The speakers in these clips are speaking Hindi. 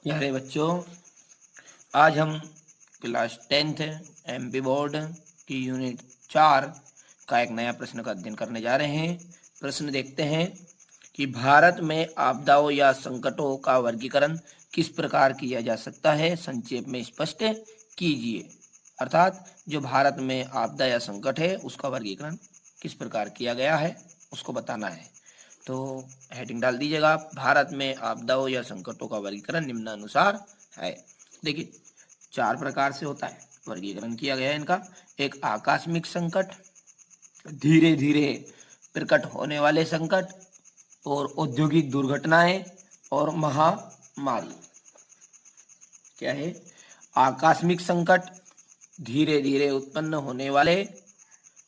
प्यारे बच्चों, आज हम क्लास 10th एमपी बोर्ड की यूनिट 4 का एक नया प्रश्न का अध्ययन करने जा रहे हैं। प्रश्न देखते हैं कि भारत में आपदाओं या संकटों का वर्गीकरण किस प्रकार किया जा सकता है, संक्षेप में स्पष्ट कीजिए। अर्थात जो भारत में आपदा या संकट है उसका वर्गीकरण किस प्रकार किया गया है उसको बताना है। तो हेडिंग डाल दीजिएगा, भारत में आपदाओं या संकटों का वर्गीकरण निम्नानुसार है। देखिए 4 प्रकार से होता है, वर्गीकरण किया गया है इनका। एक आकस्मिक संकट, धीरे धीरे प्रकट होने वाले संकट, और औद्योगिक दुर्घटनाएं और महामारी। क्या है? आकस्मिक संकट, धीरे धीरे उत्पन्न होने वाले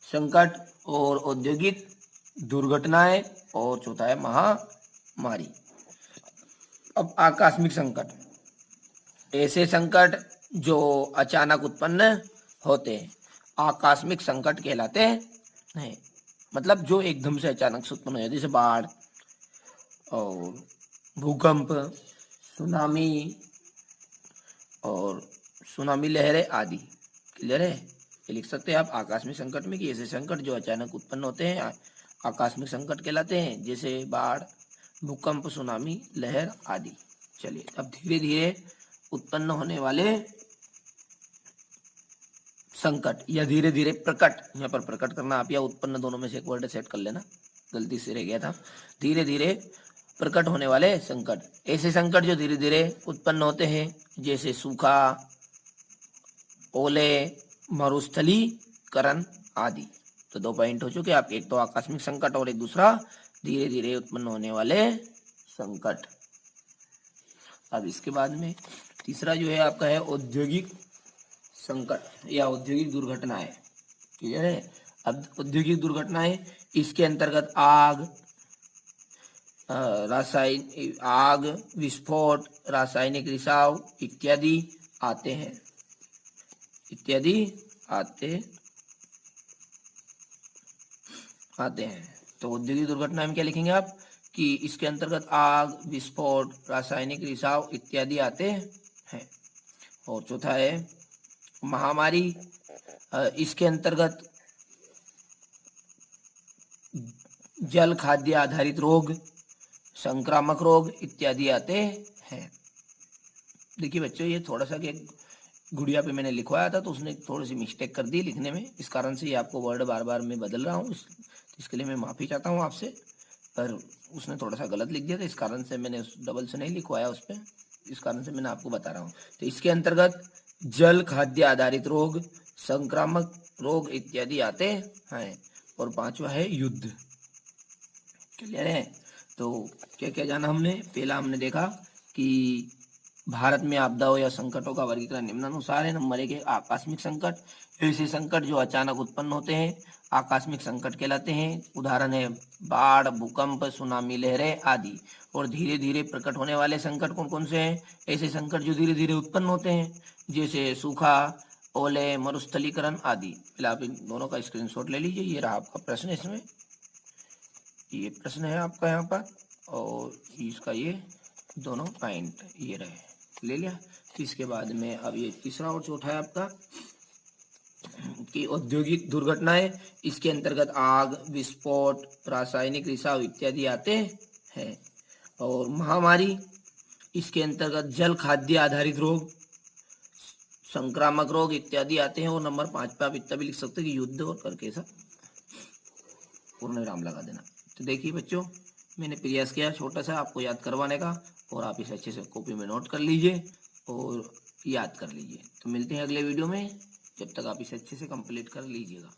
संकट और औद्योगिक दुर्घटनाएं, और चौथा है महामारी। अब आकस्मिक संकट, ऐसे संकट जो अचानक उत्पन्न होते हैं आकस्मिक संकट कहलाते हैं। मतलब जो एकदम से अचानक से उत्पन्न हो जाते, जैसे बाढ़ और भूकंप, सुनामी और सुनामी लहरें आदि। क्लियर है? ये लिख सकते हैं आप आकस्मिक संकट में कि ऐसे संकट जो अचानक उत्पन्न होते हैं आकस्मिक संकट कहलाते हैं, जैसे बाढ़, भूकंप, सुनामी, लहर आदि। चलिए, अब धीरे धीरे उत्पन्न होने वाले संकट या धीरे धीरे प्रकट, यहाँ पर प्रकट करना आप या उत्पन्न दोनों में से एक वर्ड सेट कर लेना, गलती से रह गया था। धीरे धीरे प्रकट होने वाले संकट, ऐसे संकट जो धीरे धीरे उत्पन्न होते हैं, जैसे सूखा, ओले, मरुस्थलीकरण आदि। तो 2 पॉइंट हो चुके आपके, एक तो आकस्मिक संकट और एक दूसरा धीरे धीरे उत्पन्न होने वाले संकट। अब इसके बाद में तीसरा जो है आपका है औद्योगिक संकट या औद्योगिक दुर्घटनाएं। क्लियर है? अब औद्योगिक दुर्घटनाएं, इसके अंतर्गत आग, आग, विस्फोट, रासायनिक रिसाव इत्यादि आते हैं, इत्यादि आते हैं। तो औद्योगिक दुर्घटना में क्या लिखेंगे आप कि इसके अंतर्गत आग, विस्फोट, रासायनिक रिसाव इत्यादि आते हैं। और चौथा है महामारी, इसके अंतर्गत जल खाद्य आधारित रोग, संक्रामक रोग इत्यादि आते हैं। देखिए बच्चों, ये थोड़ा सा कि गुड़िया पे मैंने लिखवाया था तो उसने थोड़ी सी मिस्टेक कर दी लिखने में, इस कारण से ये आपको वर्ड बार बार मैं बदल रहा हूँ। इसके लिए मैं माफ़ी चाहता हूँ आपसे, पर उसने थोड़ा सा गलत लिख दिया था, इस कारण से मैंने डबल से नहीं लिखवाया उस पर, इस कारण से मैंने आपको बता रहा हूँ। तो इसके अंतर्गत जल खाद्य आधारित रोग, संक्रामक रोग इत्यादि आते हैं। और 5वां है युद्ध। क्लियर है? तो क्या क्या जाना हमने? पहला हमने देखा कि भारत में आपदाओं या संकटों का वर्गीकरण निम्नानुसार है। नंबर 1 है आकस्मिक संकट, ऐसे संकट जो अचानक उत्पन्न होते हैं आकस्मिक संकट कहलाते हैं। उदाहरण है बाढ़, भूकंप, सुनामी लहरें आदि। और धीरे धीरे प्रकट होने वाले संकट कौन कौन से हैं? ऐसे संकट जो धीरे धीरे उत्पन्न होते हैं, जैसे सूखा, ओले, मरुस्थलीकरण आदि। पहले आप इन दोनों का स्क्रीनशॉट ले लीजिए, ये रहा आपका प्रश्न, इसमें ये प्रश्न है आपका यहाँ पर, और इसका ये दोनों पॉइंट ये रहे, ले लिया। इसके बाद में अब ये तीसरा और चौथा है आपका कि औद्योगिक दुर्घटनाएं, इसके अंतर्गत आग, विस्फोट, रासायनिक रिसाव इत्यादि आते हैं। और महामारी, इसके अंतर्गत जल खाद्य आधारित रोग, संक्रामक रोग इत्यादि आते हैं। और नंबर 5 पे आप इतना भी लिख सकते हैं कि युद्ध, और करके ऐसा पूर्ण विराम लगा देना। तो देखिए बच्चों, मैंने प्रयास किया छोटा सा आपको याद करवाने का, और आप इसे अच्छे से कॉपी में नोट कर लीजिए और याद कर लीजिए। तो मिलते हैं अगले वीडियो में, जब तक आप इसे अच्छे से कंप्लीट कर लीजिएगा।